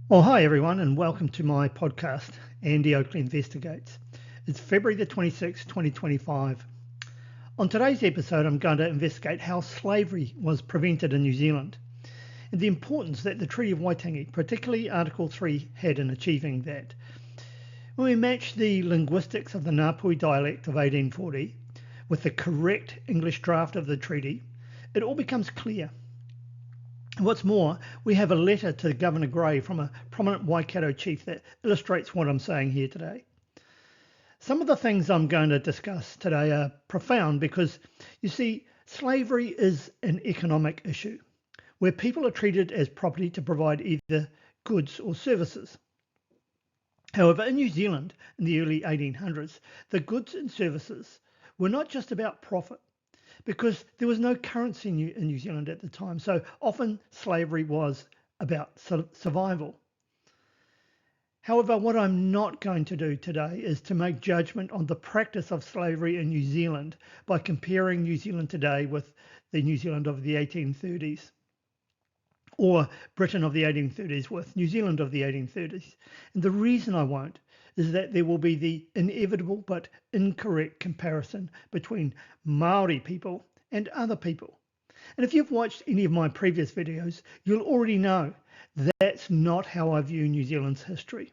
Well, hi everyone, and welcome to my podcast, Andy Oakley Investigates. It's February the 26th, 2025. On today's episode, I'm going to investigate how slavery was prevented in New Zealand and the importance that the Treaty of Waitangi, particularly Article 3, had in achieving that. When we match the linguistics of the Ngāpuhi dialect of 1840 with the correct English draft of the treaty, it all becomes clear. What's more, we have a letter to Governor Grey from a prominent Waikato chief that illustrates what I'm saying here today. Some of the things I'm going to discuss today are profound because, you see, slavery is an economic issue where people are treated as property to provide either goods or services. However, in New Zealand in the early 1800s, the goods and services were not just about profit, because there was no currency in New Zealand at the time. So often slavery was about survival. However, what I'm not going to do today is to make judgment on the practice of slavery in New Zealand by comparing New Zealand today with the New Zealand of the 1830s, or Britain of the 1830s with New Zealand of the 1830s. And the reason I won't is that there will be the inevitable but incorrect comparison between Maori people and other people. And if you've watched any of my previous videos, you'll already know that's not how I view New Zealand's history.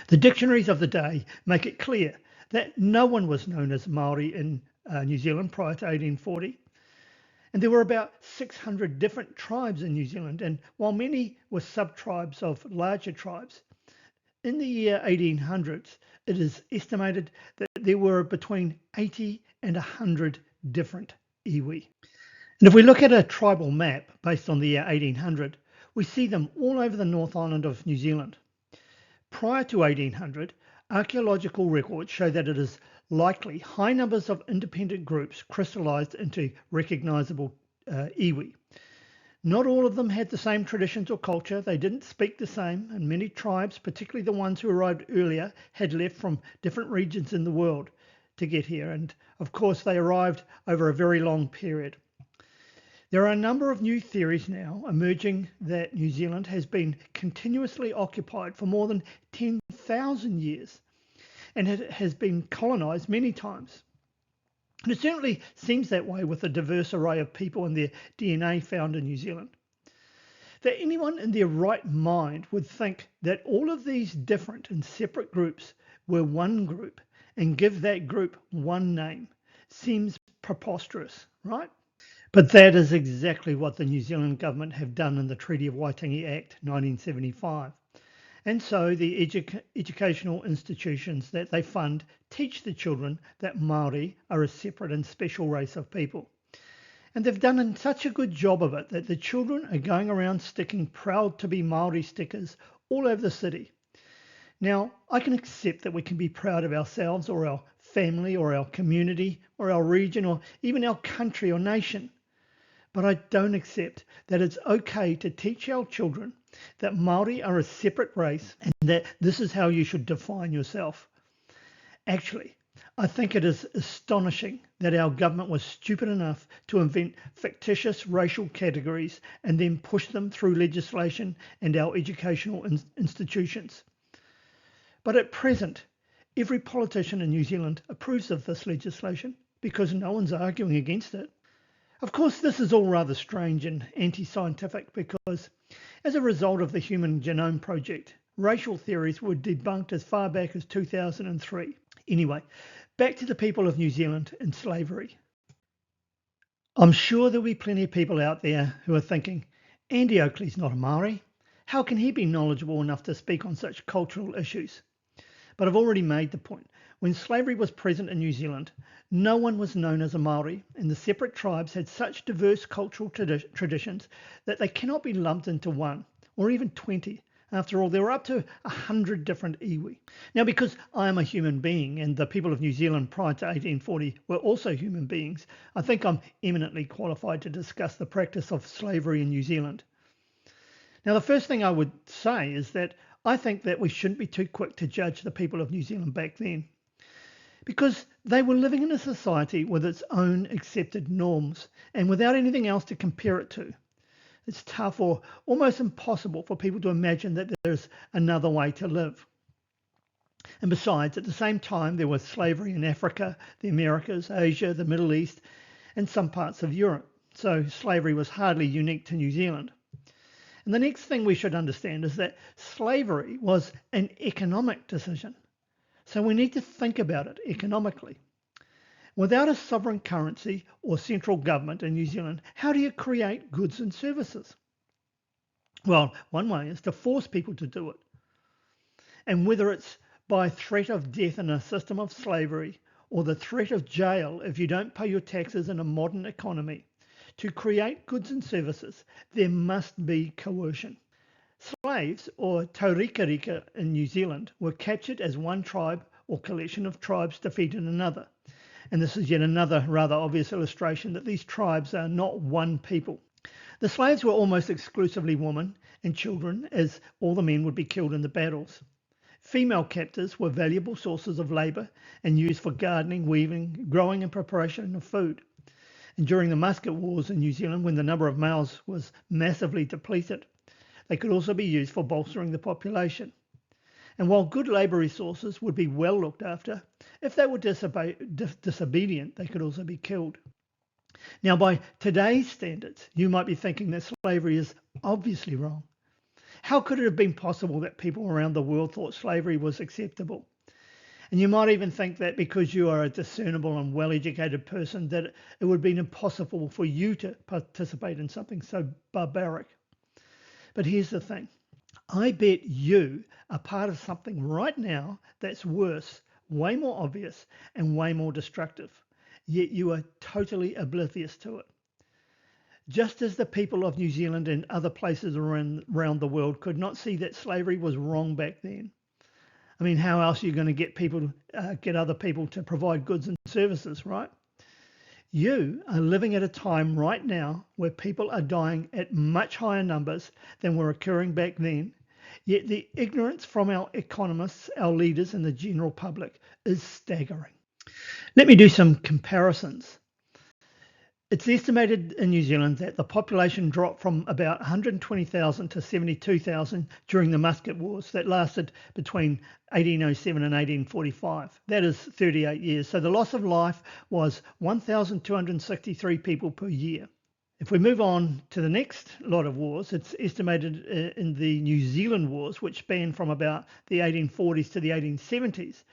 The dictionaries of the day make it clear that no one was known as Maori in New Zealand prior to 1840. And there were about 600 different tribes in New Zealand. And while many were sub-tribes of larger tribes, in the year 1800s, it is estimated that there were between 80 and 100 different iwi. And if we look at a tribal map based on the year 1800, we see them all over the North Island of New Zealand. Prior to 1800, archaeological records show that it is likely high numbers of independent groups crystallized into recognizable iwi. Not all of them had the same traditions or culture. They didn't speak the same, and many tribes, particularly the ones who arrived earlier, had left from different regions in the world to get here. And of course, they arrived over a very long period. There are a number of new theories now emerging that New Zealand has been continuously occupied for more than 10,000 years, and it has been colonized many times. And it certainly seems that way with the diverse array of people and their DNA found in New Zealand. That anyone in their right mind would think that all of these different and separate groups were one group and give that group one name seems preposterous, right? But that is exactly what the New Zealand government have done in the Treaty of Waitangi Act 1975. And so the educational institutions that they fund teach the children that Maori are a separate and special race of people. And they've done such a good job of it that the children are going around sticking proud to be Maori stickers all over the city. Now, I can accept that we can be proud of ourselves or our family or our community or our region or even our country or nation. But I don't accept that it's okay to teach our children that Maori are a separate race and that this is how you should define yourself. Actually, I think it is astonishing that our government was stupid enough to invent fictitious racial categories and then push them through legislation and our educational institutions. But at present, every politician in New Zealand approves of this legislation because no one's arguing against it. Of course, this is all rather strange and anti-scientific because, as a result of the Human Genome Project, racial theories were debunked as far back as 2003. Anyway, back to the people of New Zealand and slavery. I'm sure there'll be plenty of people out there who are thinking, Andy Oakley's not a Maori. How can he be knowledgeable enough to speak on such cultural issues? But I've already made the point. When slavery was present in New Zealand, no one was known as a Maori, and the separate tribes had such diverse cultural traditions that they cannot be lumped into one, or even 20. After all, there were up to 100 different iwi. Now, because I am a human being, and the people of New Zealand prior to 1840 were also human beings, I think I'm eminently qualified to discuss the practice of slavery in New Zealand. Now, the first thing I would say is that I think that we shouldn't be too quick to judge the people of New Zealand back then, because they were living in a society with its own accepted norms and without anything else to compare it to. It's tough or almost impossible for people to imagine that there's another way to live. And besides, at the same time, there was slavery in Africa, the Americas, Asia, the Middle East, and some parts of Europe. So slavery was hardly unique to New Zealand. And the next thing we should understand is that slavery was an economic decision. So we need to think about it economically. Without a sovereign currency or central government in New Zealand, how do you create goods and services? Well, one way is to force people to do it. And whether it's by threat of death in a system of slavery or the threat of jail if you don't pay your taxes in a modern economy, to create goods and services, there must be coercion. Slaves, or taurikarika in New Zealand, were captured as one tribe or collection of tribes defeated another. And this is yet another rather obvious illustration that these tribes are not one people. The slaves were almost exclusively women and children, as all the men would be killed in the battles. Female captives were valuable sources of labour and used for gardening, weaving, growing and preparation of food. And during the musket wars in New Zealand, when the number of males was massively depleted, they could also be used for bolstering the population. And while good labour resources would be well looked after, if they were disobedient, they could also be killed. Now, by today's standards, you might be thinking that slavery is obviously wrong. How could it have been possible that people around the world thought slavery was acceptable? And you might even think that because you are a discernible and well-educated person, that it would have been impossible for you to participate in something so barbaric. But here's the thing. I bet you are part of something right now that's worse, way more obvious, and way more destructive. Yet you are totally oblivious to it. Just as the people of New Zealand and other places around the world could not see that slavery was wrong back then. I mean, how else are you going to get other people to provide goods and services, right? You are living at a time right now where people are dying at much higher numbers than were occurring back then. Yet the ignorance from our economists, our leaders, and the general public is staggering. Let me do some comparisons. It's estimated in New Zealand that the population dropped from about 120,000 to 72,000 during the musket wars that lasted between 1807 and 1845. That is 38 years. So the loss of life was 1,263 people per year. If we move on to the next lot of wars, it's estimated in the New Zealand wars, which spanned from about the 1840s to the 1870s,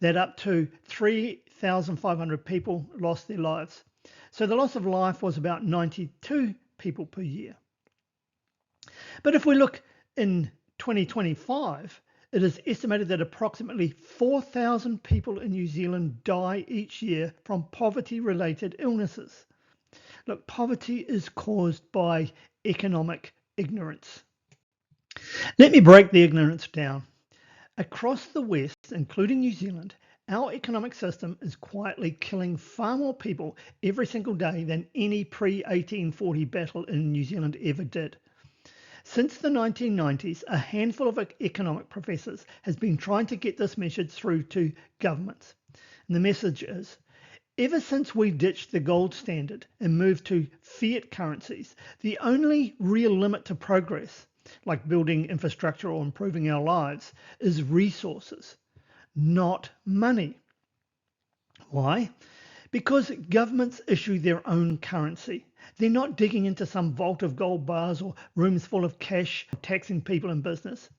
that up to 3,500 people lost their lives. So the loss of life was about 92 people per year. But if we look in 2025, it is estimated that approximately 4,000 people in New Zealand die each year from poverty-related illnesses. Look, poverty is caused by economic ignorance. Let me break the ignorance down. Across the West, including New Zealand, our economic system is quietly killing far more people every single day than any pre-1840 battle in New Zealand ever did. Since the 1990s, a handful of economic professors has been trying to get this message through to governments. And the message is, ever since we ditched the gold standard and moved to fiat currencies, the only real limit to progress, like building infrastructure or improving our lives, is resources, not money. Why? Because governments issue their own currency. They're not digging into some vault of gold bars or rooms full of cash, taxing people in business.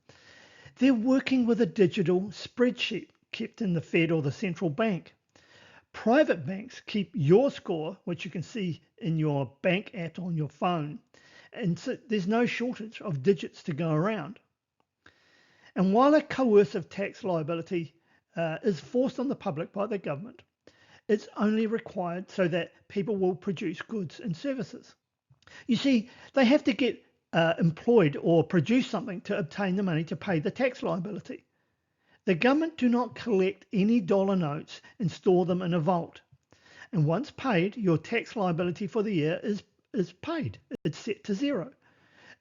They're working with a digital spreadsheet kept in the Fed or the central bank. Private banks keep your score, which you can see in your bank app on your phone. And so there's no shortage of digits to go around. And while a coercive tax liability is forced on the public by the government, it's only required so that people will produce goods and services. You see, they have to get employed or produce something to obtain the money to pay the tax liability. The government do not collect any dollar notes and store them in a vault. And once paid, your tax liability for the year is paid. It's set to zero.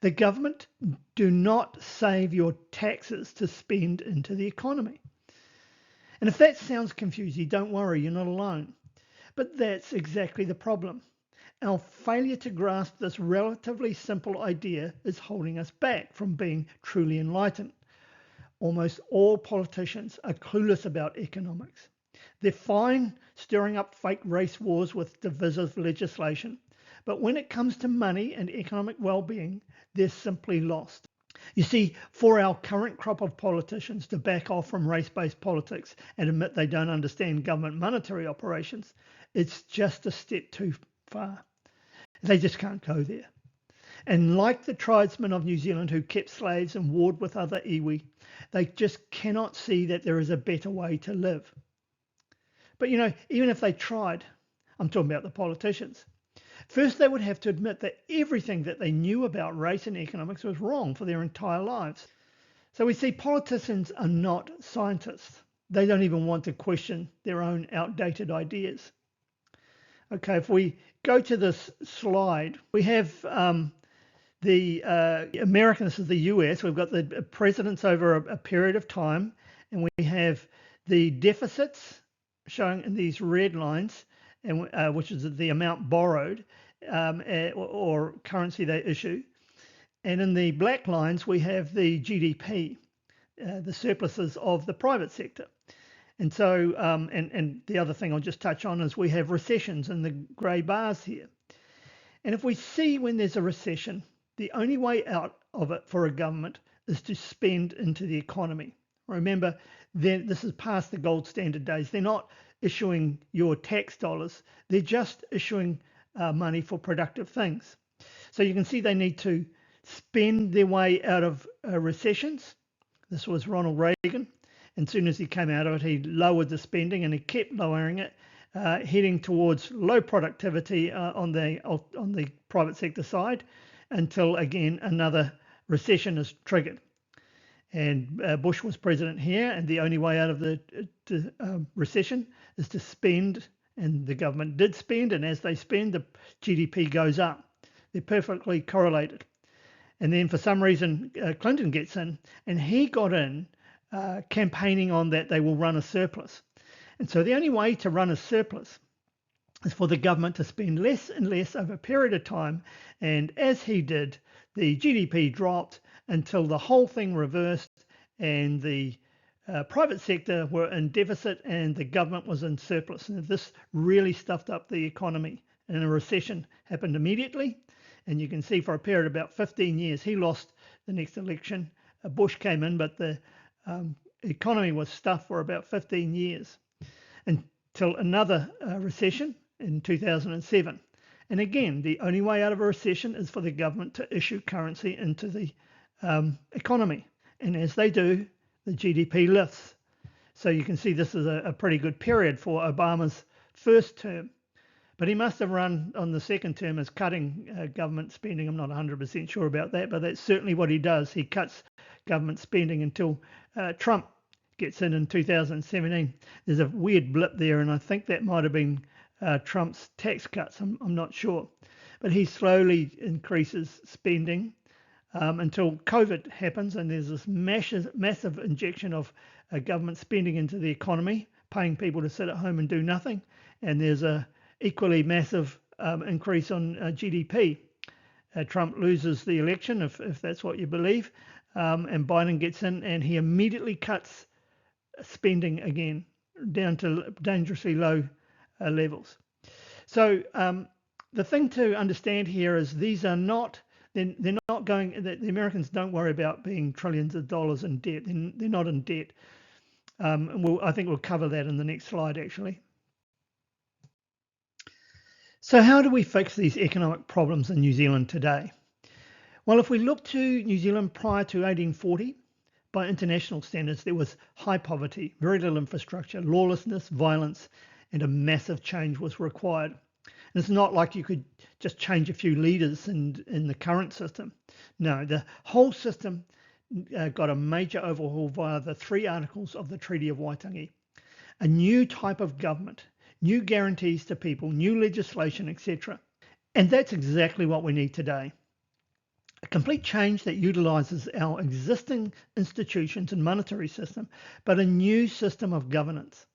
The government do not save your taxes to spend into the economy. And if that sounds confusing, don't worry, you're not alone. But that's exactly the problem. our failure to grasp this relatively simple idea is holding us back from being truly enlightened. Almost all politicians are clueless about economics. They're fine stirring up fake race wars with divisive legislation, but when it comes to money and economic well-being, they're simply lost. You see, for our current crop of politicians to back off from race-based politics and admit they don't understand government monetary operations, it's just a step too far. They just can't go there. And like the tribesmen of New Zealand who kept slaves and warred with other iwi, they just cannot see that there is a better way to live. But even if they tried, I'm talking about the politicians, first they would have to admit that everything that they knew about race and economics was wrong for their entire lives. So we see politicians are not scientists. They don't even want to question their own outdated ideas. Okay, if we go to this slide, we have the American, this is the US, we've got the presidents over a period of time, and we have the deficits showing in these red lines, and which is the amount borrowed or currency they issue. And in the black lines, we have the GDP, the surpluses of the private sector. And so, and the other thing I'll just touch on is we have recessions in the grey bars here. And if we see when there's a recession, the only way out of it for a government is to spend into the economy. Remember, this is past the gold standard days. They're not issuing your tax dollars. They're just issuing money for productive things. So you can see they need to spend their way out of recessions. This was Ronald Reagan. And as soon as he came out of it, he lowered the spending and he kept lowering it, heading towards low productivity on the private sector side until, again, another recession is triggered. And Bush was president here, and the only way out of the recession is to spend, and the government did spend, and as they spend, the GDP goes up. They're perfectly correlated. And then for some reason, Clinton gets in, and he got in campaigning on that they will run a surplus. And so the only way to run a surplus is for the government to spend less and less over a period of time. And as he did, the GDP dropped until the whole thing reversed and the private sector were in deficit and the government was in surplus. And this really stuffed up the economy. And a recession happened immediately. And you can see for a period of about 15 years, he lost the next election. Bush came in, but the economy was stuffed for about 15 years until another recession in 2007. And again, the only way out of a recession is for the government to issue currency into the economy. And as they do, the GDP lifts. So you can see this is a pretty good period for Obama's first term. But he must have run on the second term as cutting government spending. I'm not 100% sure about that, but that's certainly what he does. He cuts government spending until Trump gets in 2017. There's a weird blip there, and I think that might have been Trump's tax cuts. I'm not sure. But he slowly increases spending until COVID happens, and there's this massive injection of government spending into the economy, paying people to sit at home and do nothing. And there's a equally massive increase on GDP. Trump loses the election, if that's what you believe, and Biden gets in, and he immediately cuts spending again down to dangerously low levels. So the thing to understand here is these are not, they're not going, the Americans don't worry about being trillions of dollars in debt. They're not in debt. And I think we'll cover that in the next slide, actually. So how do we fix these economic problems in New Zealand today? Well, if we look to New Zealand prior to 1840, by international standards, there was high poverty, very little infrastructure, lawlessness, violence, and a massive change was required. And it's not like you could just change a few leaders in the current system. No, the whole system got a major overhaul via the 3 articles of the Treaty of Waitangi. A new type of government, new guarantees to people, new legislation, etc. And that's exactly what we need today. A complete change that utilises our existing institutions and monetary system, but a new system of governance.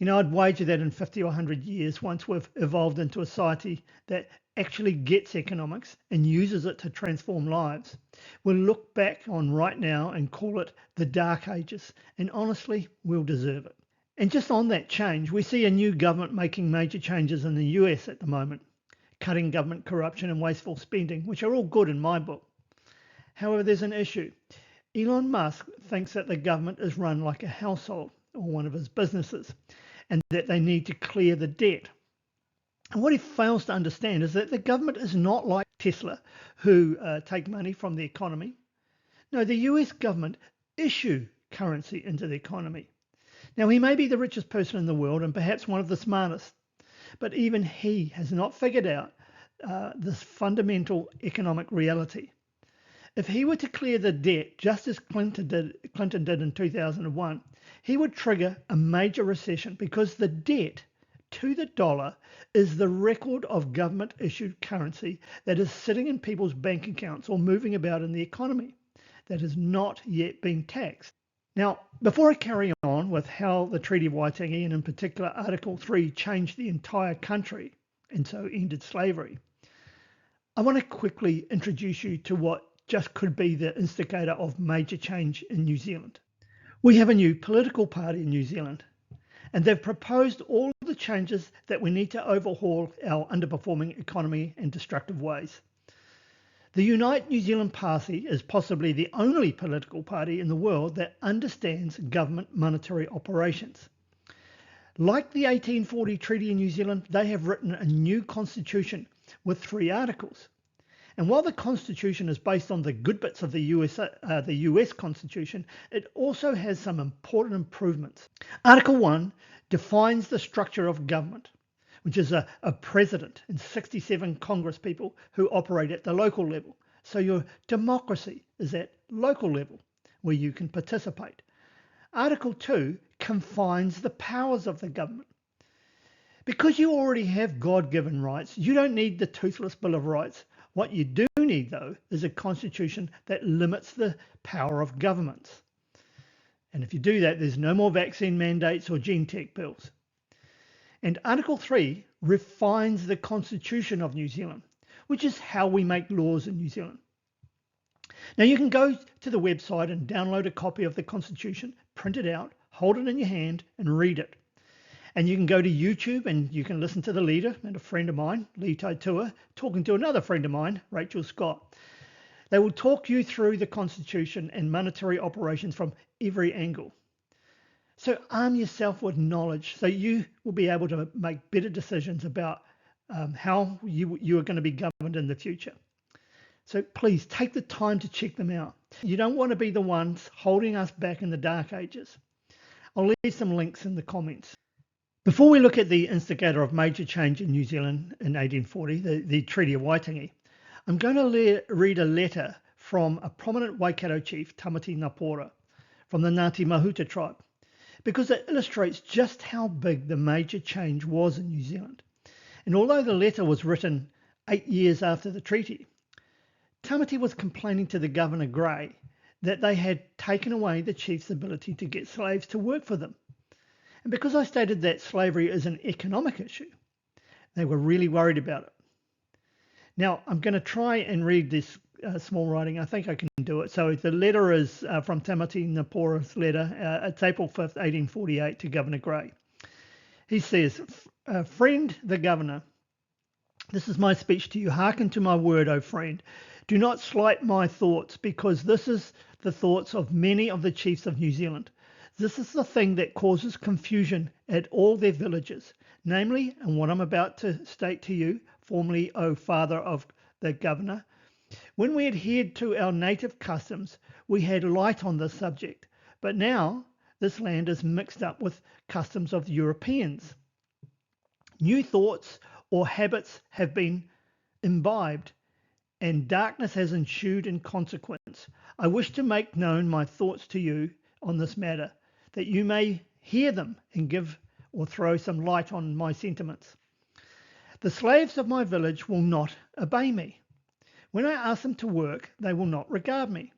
I'd wager that in 50 or 100 years, once we've evolved into a society that actually gets economics and uses it to transform lives, we'll look back on right now and call it the Dark Ages. And honestly, we'll deserve it. And just on that change, we see a new government making major changes in the US at the moment, cutting government corruption and wasteful spending, which are all good in my book. However, there's an issue. Elon Musk thinks that the government is run like a household or one of his businesses, and that they need to clear the debt. And what he fails to understand is that the government is not like Tesla, who take money from the economy. No, the US government issue currency into the economy. Now, he may be the richest person in the world and perhaps one of the smartest, but even he has not figured out this fundamental economic reality. If he were to clear the debt, just as Clinton did in 2001, he would trigger a major recession, because the debt to the dollar is the record of government-issued currency that is sitting in people's bank accounts or moving about in the economy that has not yet been taxed. Now, before I carry on with how the Treaty of Waitangi, and in particular Article 3, changed the entire country and so ended slavery, I want to quickly introduce you to what just could be the instigator of major change in New Zealand. We have a new political party in New Zealand, and they've proposed all the changes that we need to overhaul our underperforming economy and destructive ways. The Unite New Zealand Party is possibly the only political party in the world that understands government monetary operations. Like the 1840 Treaty in New Zealand, they have written a new constitution with 3 articles. And while the Constitution is based on the good bits of the US Constitution, it also has some important improvements. Article 1 defines the structure of government, which is a president and 67 Congress people who operate at the local level. So your democracy is at local level, where you can participate. Article 2 confines the powers of the government. Because you already have God-given rights, you don't need the toothless Bill of Rights. What you do need, though, is a constitution that limits the power of governments. And if you do that, there's no more vaccine mandates or gene tech bills. And Article 3 refines the Constitution of New Zealand, which is how we make laws in New Zealand. Now, you can go to the website and download a copy of the Constitution, print it out, hold it in your hand, and read it. And you can go to YouTube and you can listen to the leader and a friend of mine, Lee Taitua, talking to another friend of mine, Rachel Scott. They will talk you through the Constitution and monetary operations from every angle. So arm yourself with knowledge so you will be able to make better decisions about how you are going to be governed in the future. So please take the time to check them out. You don't want to be the ones holding us back in the dark ages. I'll leave some links in the comments. Before we look at the instigator of major change in New Zealand in 1840, the Treaty of Waitangi, I'm going to read a letter from a prominent Waikato chief, Tamati Napora, from the Ngāti Mahuta tribe, because it illustrates just how big the major change was in New Zealand. And although the letter was written 8 years after the treaty, Tamati was complaining to the Governor Grey that they had taken away the chief's ability to get slaves to work for them. And because I stated that slavery is an economic issue, they were really worried about it. Now, I'm going to try and read this small writing. I think I can do it. So the letter is from Tamati Napora's letter. It's April 5th, 1848 to Governor Grey. He says, "Friend the Governor, this is my speech to you. Hearken to my word, O friend. Do not slight my thoughts, because this is the thoughts of many of the chiefs of New Zealand. This is the thing that causes confusion at all their villages, namely, and what I'm about to state to you, formerly, O father of the governor, when we adhered to our native customs, we had light on this subject, but now this land is mixed up with customs of Europeans. New thoughts or habits have been imbibed, and darkness has ensued in consequence. I wish to make known my thoughts to you on this matter, that you may hear them and give or throw some light on my sentiments. The slaves of my village will not obey me. When I ask them to work, they will not regard me.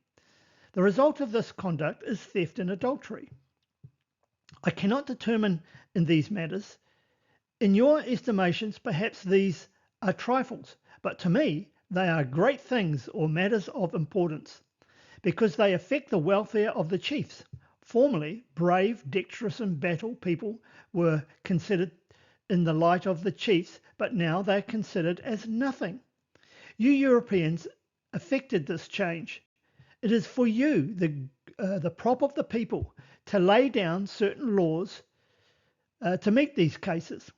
The result of this conduct is theft and adultery. I cannot determine in these matters. In your estimations, perhaps these are trifles, but to me, they are great things or matters of importance, because they affect the welfare of the chiefs. Formerly, brave, dexterous in battle people were considered in the light of the chiefs, but now they are considered as nothing. You Europeans affected this change. It is for you, the prop of the people, to lay down certain laws to meet these cases.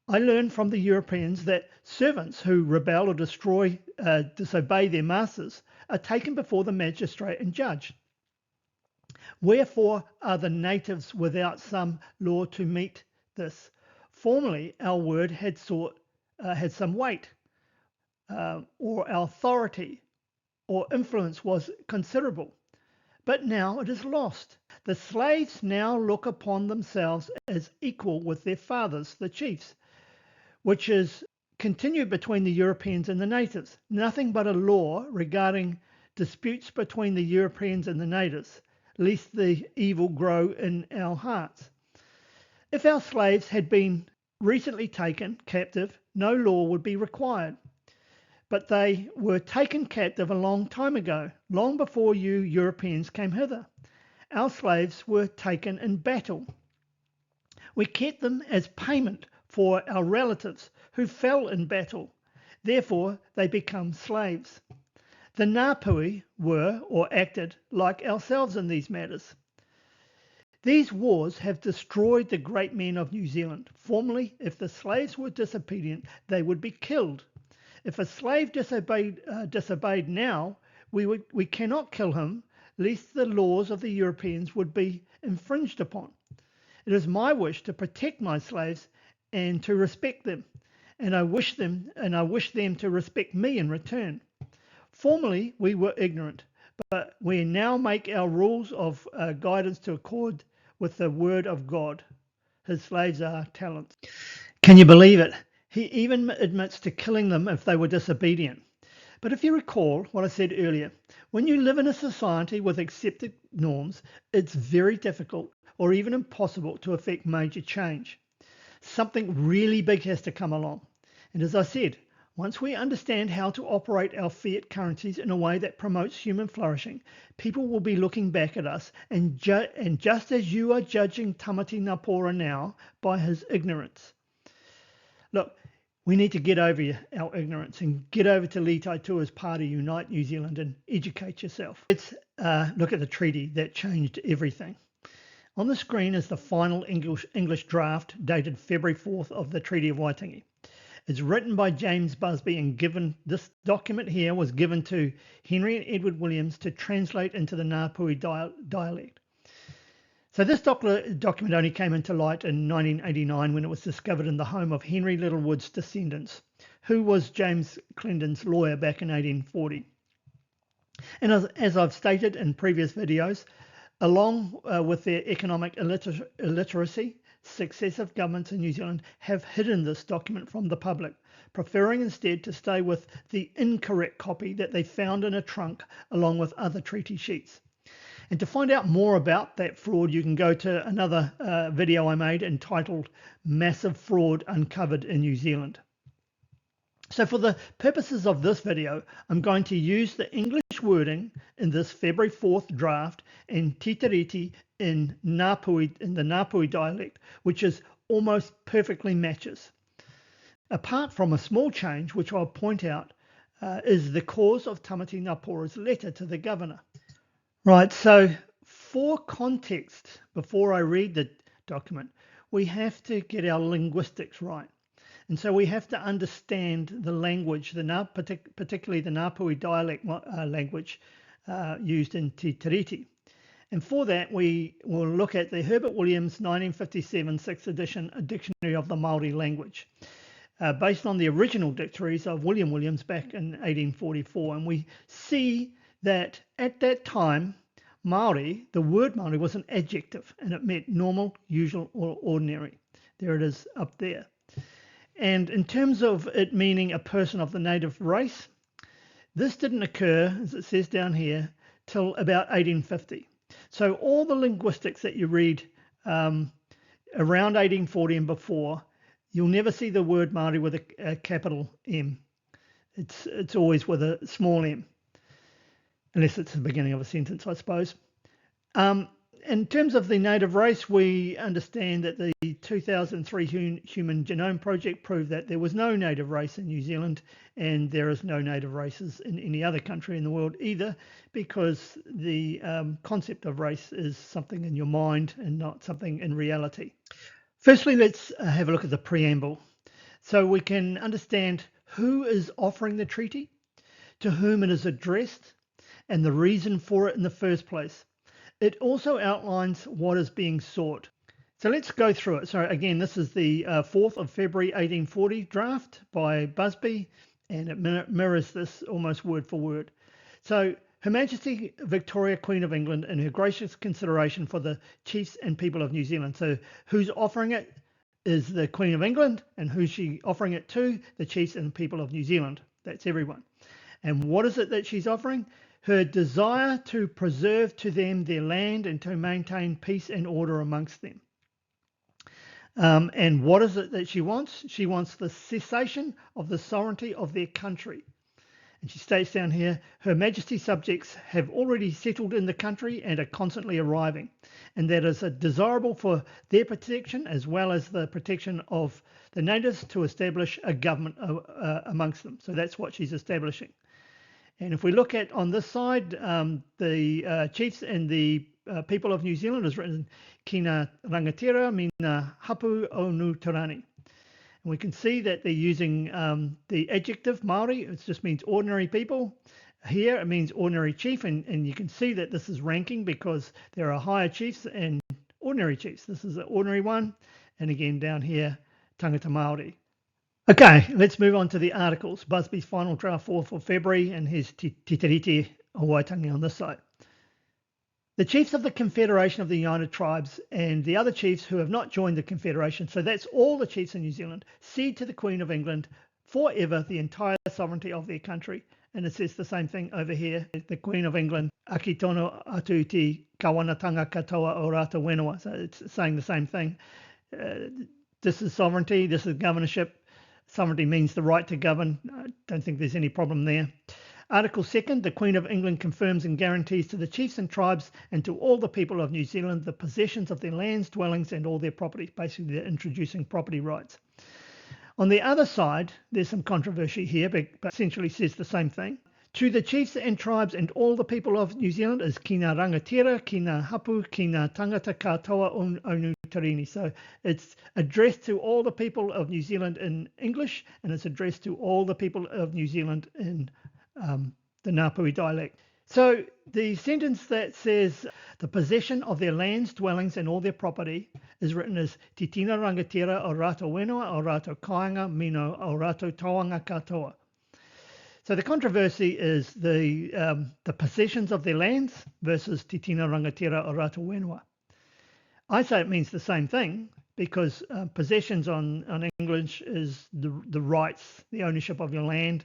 I learned from the Europeans that servants who rebel or disobey their masters are taken before the magistrate and judge. Wherefore are the natives without some law to meet this? Formerly, our word had some weight, or our authority or influence was considerable, but now it is lost. The slaves now look upon themselves as equal with their fathers, the chiefs, which is continued between the Europeans and the natives. Nothing but a law regarding disputes between the Europeans and the natives, lest the evil grow in our hearts. If our slaves had been recently taken captive, no law would be required. But they were taken captive a long time ago, long before you Europeans came hither. Our slaves were taken in battle. We kept them as payment for our relatives who fell in battle. Therefore, they become slaves. The Ngāpuhi were or acted like ourselves in these matters. These wars have destroyed the great men of New Zealand. Formerly, if the slaves were disobedient, they would be killed. If a slave disobeyed now, we cannot kill him, lest the laws of the Europeans would be infringed upon. It is my wish to protect my slaves and to respect them, and I wish them to respect me in return. Formerly, we were ignorant, but we now make our rules of guidance to accord with the word of God. His slaves are talents. Can you believe it? He even admits to killing them if they were disobedient. But if you recall what I said earlier, when you live in a society with accepted norms, it's very difficult or even impossible to effect major change. Something really big has to come along. And as I said, once we understand how to operate our fiat currencies in a way that promotes human flourishing, people will be looking back at us and just as you are judging Tamati Ngāpōra now by his ignorance. Look, we need to get over our ignorance and get over to Li Taitua's party, Unite New Zealand, and educate yourself. Let's look at the treaty that changed everything. On the screen is the final English draft dated February 4th of the Treaty of Waitangi. It's written by James Busby and this document here was given to Henry and Edward Williams to translate into the Ngāpuhi dialect. So this document only came into light in 1989 when it was discovered in the home of Henry Littlewood's descendants, who was James Clendon's lawyer back in 1840. And as I've stated in previous videos, along with their economic illiteracy, successive governments in New Zealand have hidden this document from the public, preferring instead to stay with the incorrect copy that they found in a trunk along with other treaty sheets. And to find out more about that fraud, you can go to another video I made entitled Massive Fraud Uncovered in New Zealand. So for the purposes of this video, I'm going to use the English wording in this February 4th draft and titiriti in the Ngāpuhi dialect, which is almost perfectly matches. Apart from a small change, which I'll point out, is the cause of Tamati Ngāpōra's letter to the governor. Right, so for context, before I read the document, we have to get our linguistics right. And so we have to understand the language, particularly the Ngāpuhi dialect language used in Te Tiriti. And for that, we will look at the Herbert Williams 1957 6th edition, A Dictionary of the Maori Language, based on the original dictionaries of William Williams back in 1844. And we see that at that time, Maori, the word Maori was an adjective and it meant normal, usual, or ordinary. There it is up there. And in terms of it meaning a person of the native race, this didn't occur, as it says down here, till about 1850. So all the linguistics that you read around 1840 and before, you'll never see the word Māori with a capital M. It's always with a small m, unless it's the beginning of a sentence, I suppose. In terms of the native race, we understand that the 2003 Human Genome Project proved that there was no native race in New Zealand, and there is no native races in any other country in the world either, because the concept of race is something in your mind and not something in reality. Firstly, let's have a look at the preamble, so we can understand who is offering the treaty, to whom it is addressed, and the reason for it in the first place. It also outlines what is being sought. So let's go through it. So again, this is the 4th of February 1840 draft by Busby, and it mirrors this almost word for word. So Her Majesty Victoria, Queen of England, in her gracious consideration for the chiefs and people of New Zealand. So who's offering it is the Queen of England, and who's she offering it to? The chiefs and people of New Zealand. That's everyone. And what is it that she's offering? Her desire to preserve to them their land and to maintain peace and order amongst them. And what is it that she wants? She wants the cessation of the sovereignty of their country. And she states down here, Her Majesty's subjects have already settled in the country and are constantly arriving. And that is desirable for their protection as well as the protection of the natives to establish a government amongst them. So that's what she's establishing. And if we look at on this side, the chiefs and the people of New Zealand is written Kina rangatira mina hapu o nu tarani. And we can see that they're using the adjective Maori. It just means ordinary people. Here it means ordinary chief, and you can see that this is ranking because there are higher chiefs and ordinary chiefs. This is the ordinary one, and again down here, tangata Māori. Okay, let's move on to the articles. Busby's final draft 4th of February, and here's Treaty of Waitangi on this side. The chiefs of the Confederation of the United Tribes and the other chiefs who have not joined the Confederation, so that's all the chiefs in New Zealand, cede to the Queen of England forever the entire sovereignty of their country. And it says the same thing over here. The Queen of England, Akitono atu te kawanatanga katoa o rata wenua. So it's saying the same thing. This is sovereignty, this is governorship. Sovereignty means the right to govern. I don't think there's any problem there. Article 2nd, the Queen of England confirms and guarantees to the chiefs and tribes and to all the people of New Zealand the possessions of their lands, dwellings, and all their property. Basically, they're introducing property rights. On the other side, there's some controversy here, but essentially says the same thing. To the chiefs and tribes and all the people of New Zealand is Kina rangatira, Kina hapu, Kina tangata katoa o nu tarini. So it's addressed to all the people of New Zealand in English, and it's addressed to all the people of New Zealand in the Ngāpuhi dialect. So the sentence that says the possession of their lands, dwellings, and all their property is written as Te tina rangatira o rātou wenua, o rātou kāinga, mino, o rātou tauanga katoa. So the controversy is the possessions of their lands versus Te tina rangatira o rātou wenua. I say it means the same thing because possessions on English is the rights, the ownership of your land.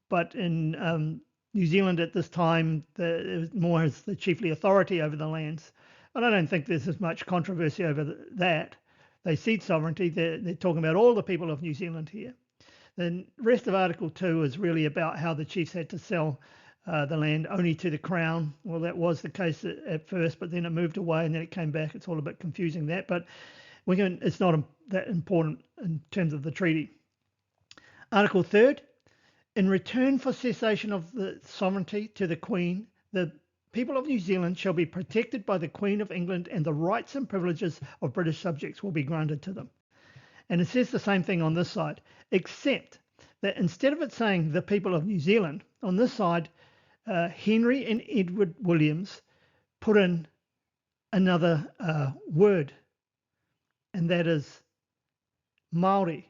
But in New Zealand at this time, it was more as the chiefly authority over the lands. And I don't think there's as much controversy over that. They cede sovereignty. They're talking about all the people of New Zealand here. The rest of Article 2 is really about how the chiefs had to sell the land only to the Crown. Well, that was the case at first, but then it moved away and then it came back. It's all a bit confusing that, but it's not that important in terms of the treaty. Article 3rd, in return for cessation of the sovereignty to the Queen, the people of New Zealand shall be protected by the Queen of England and the rights and privileges of British subjects will be granted to them. And it says the same thing on this side, except that instead of it saying the people of New Zealand, on this side, Henry and Edward Williams put in another word, and that is Maori.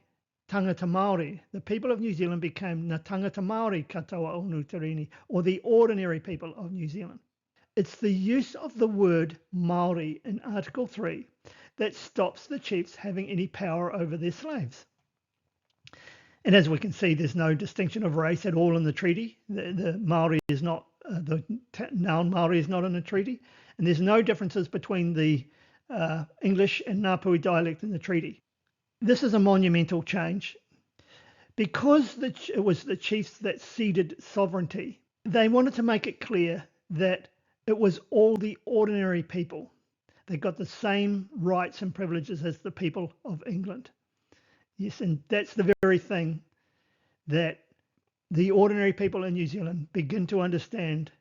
Tangata Māori. The people of New Zealand became na tangata Māori katoa o nu tarini, or the ordinary people of New Zealand. It's the use of the word Māori in Article 3 that stops the chiefs having any power over their slaves. And as we can see, there's no distinction of race at all in the treaty. The Māori is not, the noun Māori is not in the treaty. And there's no differences between the English and Ngāpuhi dialect in the treaty. This is a monumental change. Because it was the chiefs that ceded sovereignty, they wanted to make it clear that it was all the ordinary people that got the same rights and privileges as the people of England. Yes, and that's the very thing that the ordinary people in New Zealand begin to understand,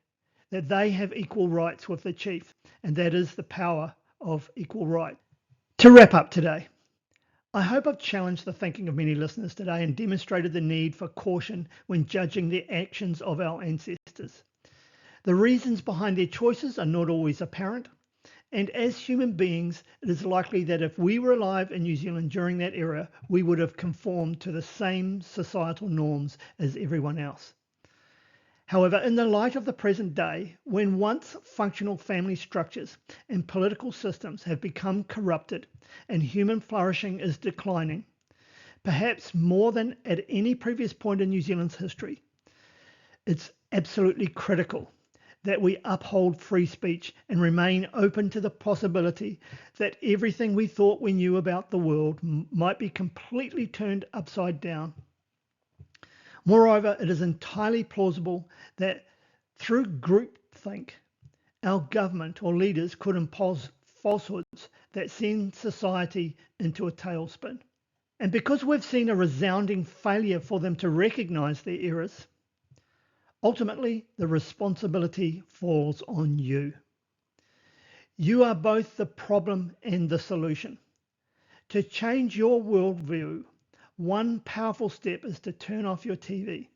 that they have equal rights with the chief, and that is the power of equal right. To wrap up today, I hope I've challenged the thinking of many listeners today and demonstrated the need for caution when judging the actions of our ancestors. The reasons behind their choices are not always apparent, and as human beings, it is likely that if we were alive in New Zealand during that era, we would have conformed to the same societal norms as everyone else. However, in the light of the present day, when once functional family structures and political systems have become corrupted and human flourishing is declining, perhaps more than at any previous point in New Zealand's history, it's absolutely critical that we uphold free speech and remain open to the possibility that everything we thought we knew about the world might be completely turned upside down. Moreover, it is entirely plausible that through groupthink, our government or leaders could impose falsehoods that send society into a tailspin. And because we've seen a resounding failure for them to recognise their errors, ultimately the responsibility falls on you. You are both the problem and the solution. To change your worldview, one powerful step is to turn off your TV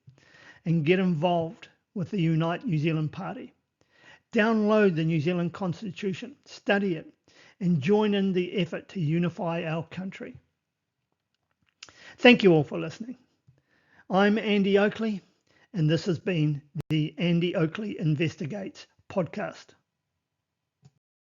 and get involved with the Unite New Zealand Party. Download the New Zealand Constitution, study it, and join in the effort to unify our country. Thank you all for listening. I'm Andy Oakley, and this has been the Andy Oakley Investigates podcast.